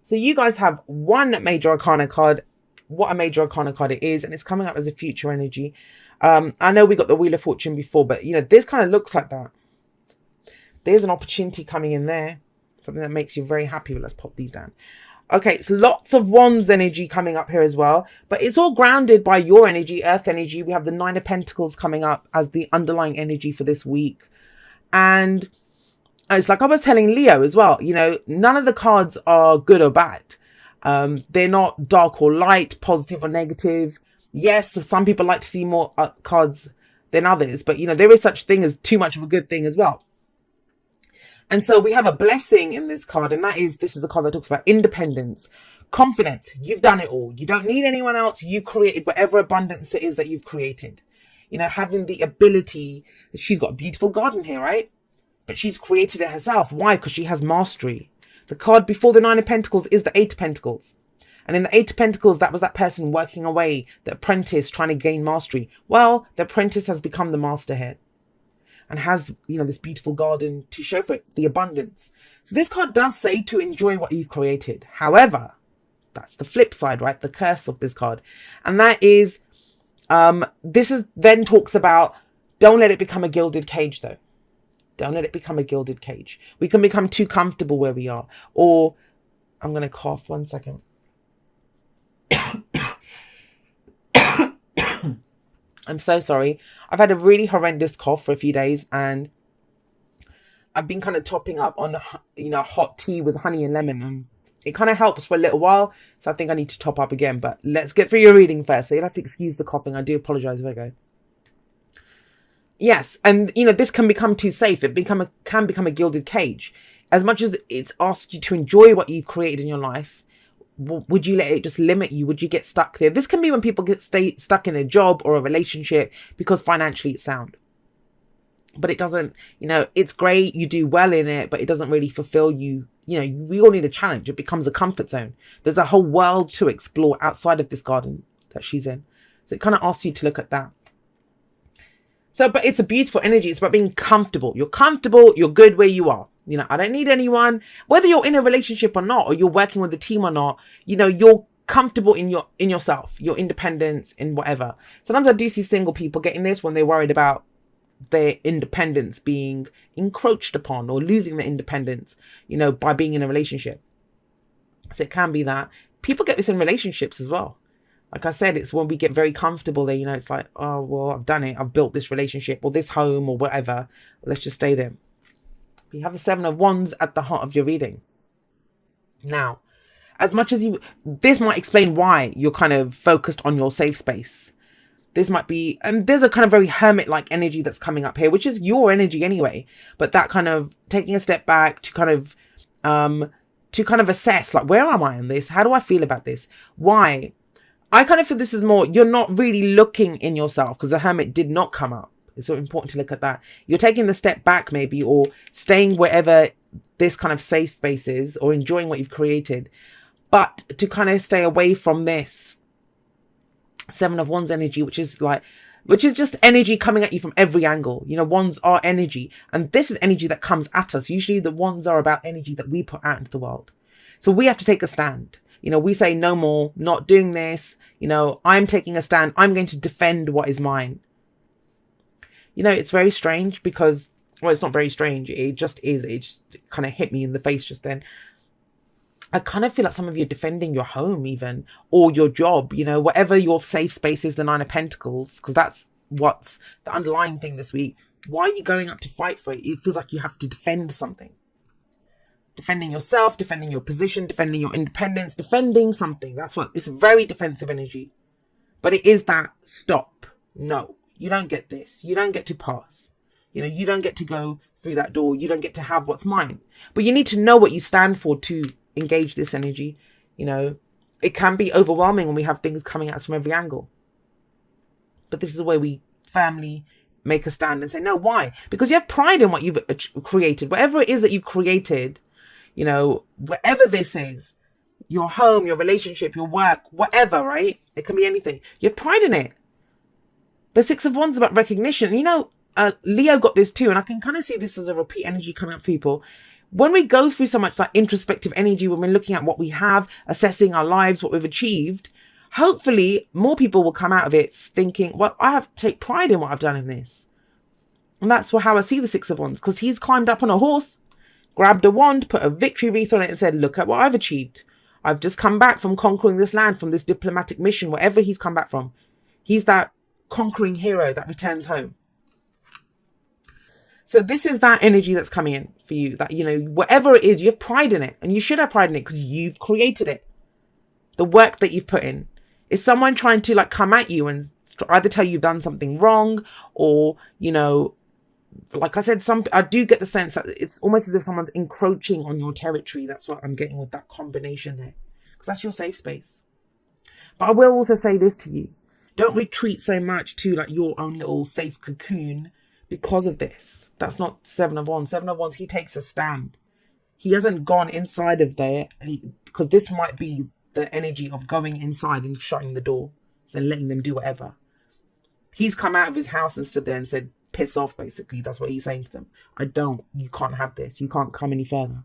So you guys have one major arcana card, what a major arcana card it is, and it's coming up as a future energy. I know we got the Wheel of Fortune before, but you know, this kind of looks like that. There's an opportunity coming in there, something that makes you very happy. Let's pop these down. Okay, it's lots of Wands energy coming up here as well, but it's all grounded by your energy, Earth energy. We have the Nine of Pentacles coming up as the underlying energy for this week. And it's like I was telling Leo as well, you know, none of the cards are good or bad. They're not dark or light, positive or negative. Yes, some people like to see more cards than others, but you know, there is such thing as too much of a good thing as well. And so we have a blessing in this card, and this is the card that talks about independence, confidence. You've done it all. You don't need anyone else. You've created whatever abundance it is that you've created. You know, having the ability. She's got a beautiful garden here, right? But she's created it herself. Why? Because she has mastery. The card before the Nine of Pentacles is the Eight of Pentacles. And in the Eight of Pentacles, that was that person working away, the apprentice trying to gain mastery. Well, the apprentice has become the master here. And has, you know, this beautiful garden to show for it, the abundance. So this card does say to enjoy what you've created. However, that's the flip side, right? The curse of this card. And that is, then talks about, don't let it become a gilded cage though. Don't let it become a gilded cage. We can become too comfortable where we are. Or, I'm going to cough 1 second. I'm so sorry. I've had a really horrendous cough for a few days, and I've been kind of topping up on, you know, hot tea with honey and lemon, and it kind of helps for a little while. So I think I need to top up again, but let's get through your reading first. So you'll have to excuse the coughing. I do apologize, Virgo. Yes, and you know, this can become too safe. It can become a gilded cage. As much as it's asked you to enjoy what you've created in your life, would you let it just limit you? Would you get stuck there? This can be when people stay stuck in a job or a relationship because financially it's sound. But it doesn't, you know, it's great. You do well in it, but it doesn't really fulfill you. You know, we all need a challenge. It becomes a comfort zone. There's a whole world to explore outside of this garden that she's in. So it kind of asks you to look at that. So, but it's a beautiful energy. It's about being comfortable. You're comfortable. You're good where you are. You know, I don't need anyone, whether you're in a relationship or not, or you're working with a team or not, you know, you're comfortable in yourself, your independence, in whatever. Sometimes I do see single people getting this when they're worried about their independence being encroached upon or losing their independence, you know, by being in a relationship. So it can be that people get this in relationships as well. Like I said, it's when we get very comfortable there, you know, it's like, oh, well, I've done it. I've built this relationship or this home or whatever. Let's just stay there. You have the Seven of Wands at the heart of your reading. Now, as much as this might explain why you're kind of focused on your safe space. This might be, and there's a kind of very hermit-like energy that's coming up here, which is your energy anyway. But that kind of taking a step back to kind of assess, like, where am I in this? How do I feel about this? Why? I kind of feel this is more, you're not really looking in yourself because the hermit did not come up. It's so important to look at that. You're taking the step back maybe, or staying wherever this kind of safe space is, or enjoying what you've created, but to kind of stay away from this Seven of Wands energy, which is just energy coming at you from every angle. You know, wands are energy, and this is energy that comes at us. Usually the wands are about energy that we put out into the world. So we have to take a stand. You know, we say no more, not doing this. You know, I'm taking a stand. I'm going to defend what is mine. You know, it's very strange because, well, it's not very strange. It just is. It just kind of hit me in the face just then. I kind of feel like some of you are defending your home even, or your job, you know, whatever your safe space is, the Nine of Pentacles, because that's what's the underlying thing this week. Why are you going up to fight for it? It feels like you have to defend something. Defending yourself, defending your position, defending your independence, defending something. That's what, it's very defensive energy. But it is that stop. No. You don't get this. You don't get to pass. You know, you don't get to go through that door. You don't get to have what's mine. But you need to know what you stand for to engage this energy. You know, it can be overwhelming when we have things coming at us from every angle. But this is the way we firmly make a stand and say, no, why? Because you have pride in what you've created. Whatever it is that you've created, you know, whatever this is, your home, your relationship, your work, whatever, right? It can be anything. You have pride in it. The Six of Wands is about recognition. You know, Leo got this too, and I can kind of see this as a repeat energy coming up for people. when we go through so much like introspective energy, when we're looking at what we have, assessing our lives, what we've achieved, hopefully more people will come out of it thinking, well, I have to take pride in what I've done in this. And that's how I see the Six of Wands, because he's climbed up on a horse, grabbed a wand, put a victory wreath on it and said, look at what I've achieved. I've just come back from conquering this land, from this diplomatic mission, wherever he's come back from. He's that conquering hero that returns home. So this is that energy that's coming in for you, that, you know, whatever it is, you have pride in it, and you should have pride in it because you've created it. The work that you've put in. Is someone trying to like come at you and either tell you you've done something wrong, or, you know, like I said, I do get the sense that it's almost as if someone's encroaching on your territory. That's what I'm getting with that combination there, because that's your safe space. But I will also say this to you. Don't retreat so much to like your own little safe cocoon because of this. That's not Seven of Wands. Seven of Wands, he takes a stand. He hasn't gone inside of there, because this might be the energy of going inside and shutting the door and letting them do whatever. He's come out of his house and stood there and said, piss off, basically. That's what he's saying to them. You can't have this. You can't come any further.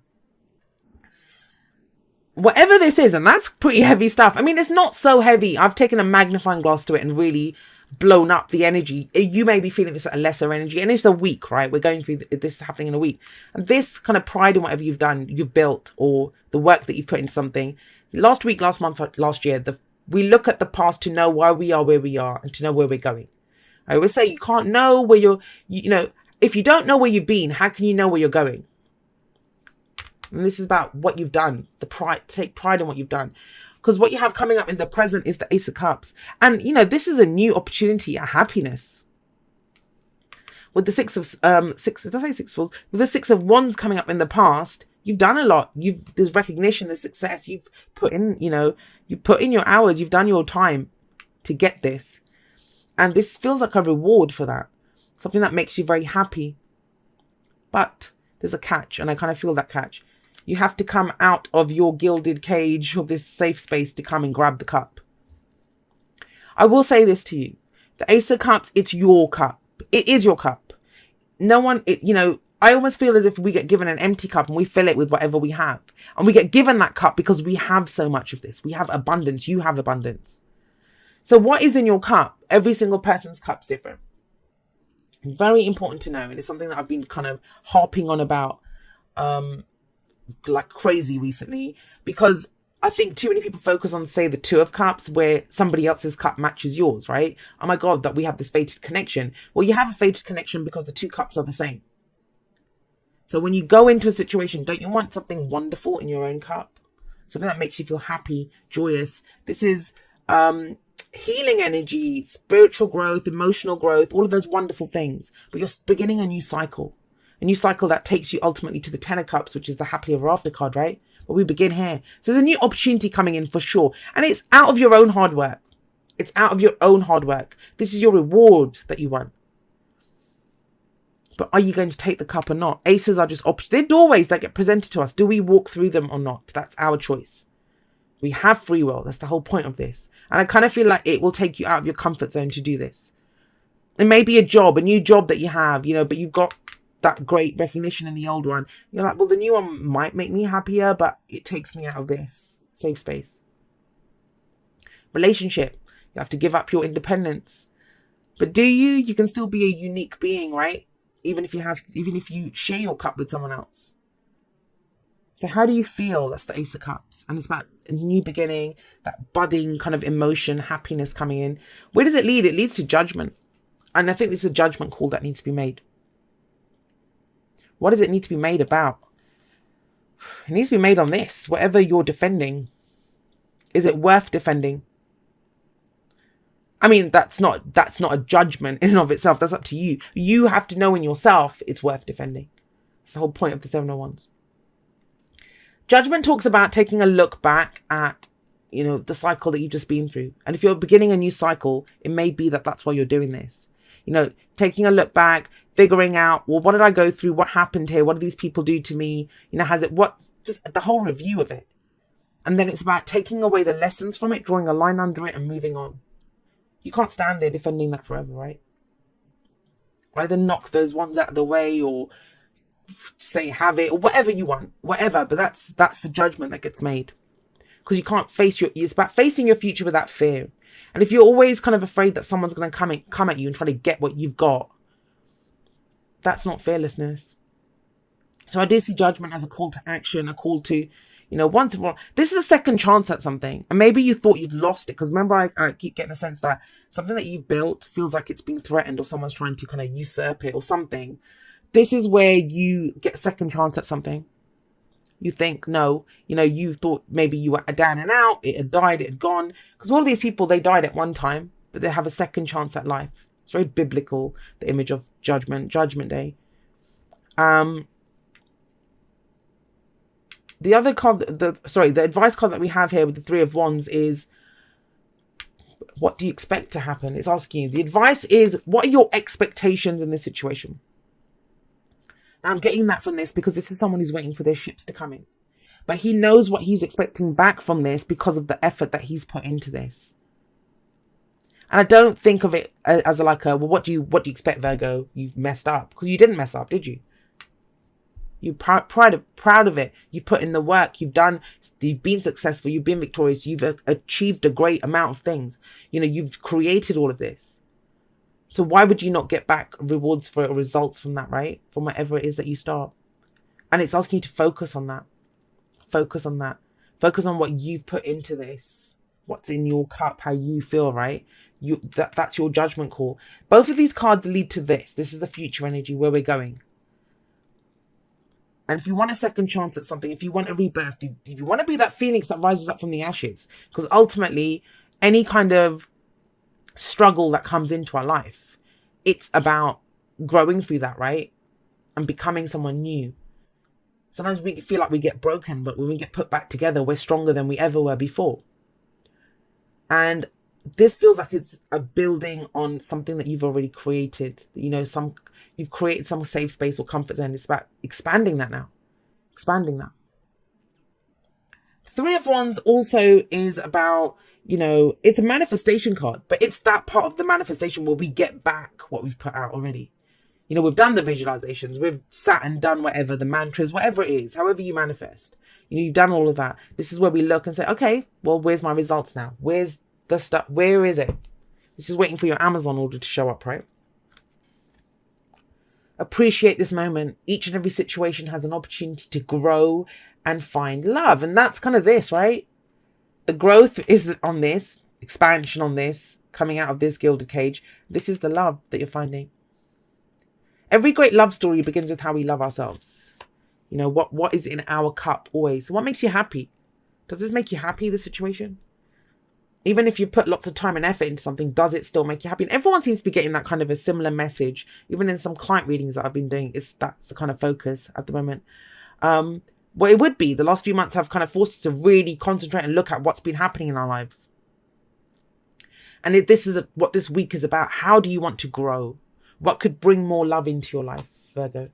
Whatever this is, and that's pretty heavy stuff. I mean, it's not so heavy. I've taken a magnifying glass to it and really blown up the energy. You may be feeling this at a lesser energy, and it's a week, right? We're going through this is happening in a week. And this kind of pride in whatever you've done, you've built, or the work that you've put into something. Last week, last month, last year, we look at the past to know why we are where we are and to know where we're going. I always say you can't know where you know, if you don't know where you've been, how can you know where you're going? And this is about what you've done, take pride in what you've done. Because what you have coming up in the present is the Ace of Cups. And, you know, this is a new opportunity, a happiness. With the Six of With the Six of Wands coming up in the past, you've done a lot. There's recognition, there's success. You've put in, you know, you put in your hours, you've done your time to get this. And this feels like a reward for that. Something that makes you very happy. But there's a catch, and I kind of feel that catch. You have to come out of your gilded cage, or this safe space, to come and grab the cup. I will say this to you. The Ace of Cups, it's your cup. It is your cup. No one, you know, I almost feel as if we get given an empty cup and we fill it with whatever we have. And we get given that cup because we have so much of this. We have abundance. You have abundance. So what is in your cup? Every single person's cup's different. Very important to know. And it's something that I've been kind of harping on about like crazy recently, because I think too many people focus on, say, the Two of Cups, where somebody else's cup matches yours, right? Oh my God, that we have this fated connection. Well, you have a fated connection because the two cups are the same. So when you go into a situation, don't you want something wonderful in your own cup? Something that makes you feel happy, joyous. This is healing energy, spiritual growth, emotional growth, all of those wonderful things. But you're beginning a new cycle. A new cycle that takes you ultimately to the Ten of Cups, which is the happily ever after card, right? But we begin here. So there's a new opportunity coming in for sure. And it's out of your own hard work. It's out of your own hard work. This is your reward that you want. But are you going to take the cup or not? Aces are just options. They're doorways that get presented to us. Do we walk through them or not? That's our choice. We have free will. That's the whole point of this. And I kind of feel like it will take you out of your comfort zone to do this. It may be a new job that you have, you know, but you've got that great recognition in the old one. You're like, well, the new one might make me happier, but it takes me out of this safe space. Relationship. You have to give up your independence. But do you? You can still be a unique being, right? Even if you share your cup with someone else. So how do you feel? That's the Ace of Cups. And it's about a new beginning, that budding kind of emotion, happiness coming in. Where does it lead? It leads to judgment. And I think this is a judgment call that needs to be made. What does it need to be made about? It needs to be made on this. Whatever you're defending, is it worth defending? I mean, that's not a judgment in and of itself. That's up to you. You have to know in yourself it's worth defending. It's the whole point of the Seven of Wands. Judgment talks about taking a look back at, you know, the cycle that you've just been through. And if you're beginning a new cycle, it may be that that's why you're doing this. You know, taking a look back, figuring out, well, what did I go through? What happened here? What do these people do to me? You know, just the whole review of it. And then it's about taking away the lessons from it, drawing a line under it and moving on. You can't stand there defending that forever, right? Either knock those ones out of the way or say have it or whatever you want, whatever. But that's the judgment that gets made, because you can't face it's about facing your future without fear. And if you're always kind of afraid that someone's going to come at you and try to get what you've got, that's not fearlessness. So I do see judgment as a call to action, a call to, once and for all, this is a second chance at something. And maybe you thought you'd lost it, because remember, I keep getting the sense that something that you've built feels like it's being threatened, or someone's trying to kind of usurp it or something. This is where you get a second chance at something. You think, no, you thought maybe you were down and out, it had died, it had gone. Because all these people, they died at one time, but they have a second chance at life. It's very biblical, the image of judgment day. The other card, the advice card that we have here with the Three of Wands is, what do you expect to happen? It's asking you. The advice is, what are your expectations in this situation? Now, I'm getting that from this because this is someone who's waiting for their ships to come in. But he knows what he's expecting back from this because of the effort that he's put into this. And I don't think of it as like well, what do you expect, Virgo? You messed up. Because you didn't mess up, did you? You're proud of it. You've put in the work. You've been successful. You've been victorious. You've achieved a great amount of things. You've created all of this. So why would you not get back rewards for results from that, right? From whatever it is that you start. And it's asking you to focus on that. Focus on that. Focus on what you've put into this. What's in your cup, how you feel, right? That's your judgment call. Both of these cards lead to this. This is the future energy, where we're going. And if you want a second chance at something, if you want a rebirth, if you want to be that phoenix that rises up from the ashes, because ultimately any kind of struggle that comes into our life, it's about growing through that, right? And becoming someone new. Sometimes we feel like we get broken, but when we get put back together, we're stronger than we ever were before. And this feels like it's a building on something that you've already created. You've created some safe space or comfort zone. It's about expanding that now. Expanding that. Three of Wands also is about, it's a manifestation card, but it's that part of the manifestation where we get back what we've put out already. We've done the visualizations, we've sat and done whatever, the mantras, whatever it is, however you manifest. You've done all of that. This is where we look and say, okay, well, where's my results now? Where's the stuff? Where is it? This is waiting for your Amazon order to show up, right? Appreciate this moment. Each and every situation has an opportunity to grow and find love. And that's kind of this, right? The growth is on this, expansion on this, coming out of this gilded cage. This is the love that you're finding. Every great love story begins with how we love ourselves. What is in our cup always. So what makes you happy? Does this make you happy, the situation? Even if you've put lots of time and effort into something, does it still make you happy? And everyone seems to be getting that kind of a similar message. Even in some client readings that I've been doing, that's the kind of focus at the moment. Well, it would be. The last few months have kind of forced us to really concentrate and look at what's been happening in our lives. And this is what this week is about. How do you want to grow? What could bring more love into your life, Virgo?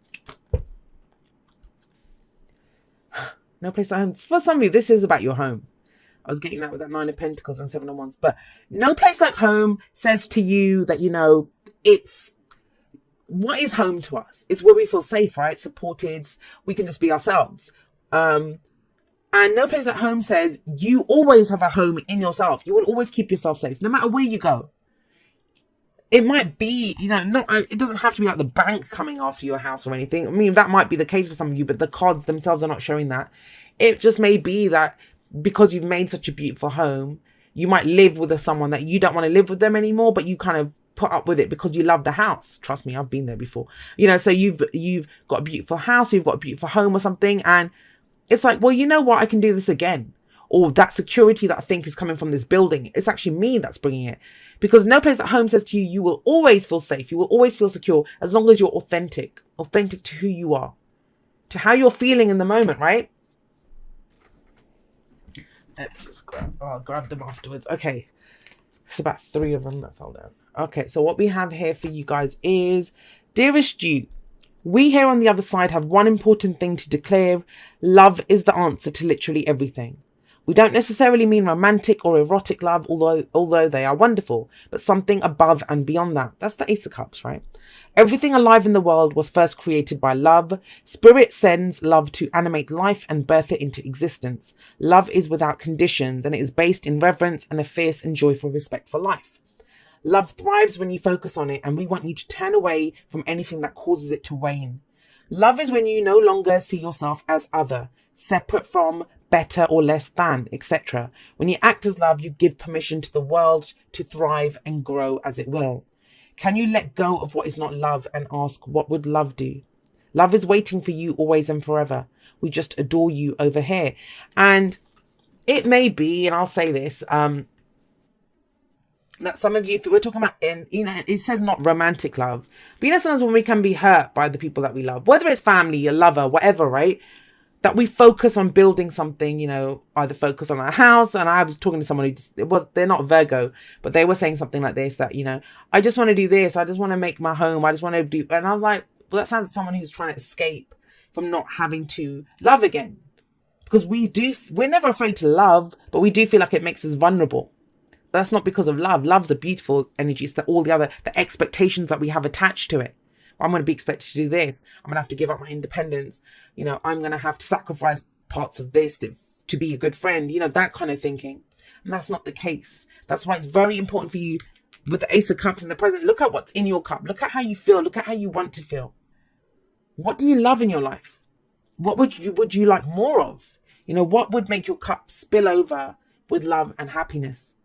No place at home. For some of you, this is about your home. I was getting that with that Nine of Pentacles and Seven of Wands. But no place like home says to you that, it's what is home to us? It's where we feel safe, right? Supported. We can just be ourselves. And no place at home says you always have a home in yourself. You will always keep yourself safe, no matter where you go. It might be, it doesn't have to be like the bank coming after your house or anything. I mean, that might be the case for some of you, but the cards themselves are not showing that. It just may be that because you've made such a beautiful home, you might live with someone that you don't want to live with them anymore, but you kind of put up with it because you love the house. Trust me, I've been there before. So you've got a beautiful house, you've got a beautiful home or something, and it's like, well, you know what? I can do this again. Or that security that I think is coming from this building, it's actually me that's bringing it. Because no place at home says to you, you will always feel safe. You will always feel secure as long as you're authentic to who you are, to how you're feeling in the moment, right? Let's just I'll grab them afterwards. Okay. It's about 3 of them that fell down. Okay. So what we have here for you guys is, dearest you, we here on the other side have one important thing to declare. Love is the answer to literally everything. We don't necessarily mean romantic or erotic love, although they are wonderful, but something above and beyond that. That's the Ace of Cups, right? Everything alive in the world was first created by love. Spirit sends love to animate life and birth it into existence. Love is without conditions, and it is based in reverence and a fierce and joyful respect for life. Love thrives when you focus on it, and we want you to turn away from anything that causes it to wane. Love is when you no longer see yourself as other, separate from, better or less than, etc. When you act as love, you give permission to the world to thrive and grow as it will. Can you let go of what is not love and ask, what would love do? Love is waiting for you always and forever. We just adore you over here. And it may be, and I'll say this, that some of you, if we're talking about, it says not romantic love, but sometimes when we can be hurt by the people that we love, whether it's family, a lover, whatever, right? That we focus on building something, either focus on our house. And I was talking to someone they're not Virgo, but they were saying something like this, that, I just want to do this. I just want to make my home. I just want to do, and I'm like, well, that sounds like someone who's trying to escape from not having to love again. Because we're never afraid to love, but we do feel like it makes us vulnerable. That's not because of love. Love's a beautiful energy. It's the expectations that we have attached to it. I'm going to be expected to do this. I'm going to have to give up my independence. I'm going to have to sacrifice parts of this to be a good friend. That kind of thinking. And that's not the case. That's why it's very important for you with the Ace of Cups in the present. Look at what's in your cup. Look at how you feel. Look at how you want to feel. What do you love in your life? What would you like more of? What would make your cup spill over with love and happiness?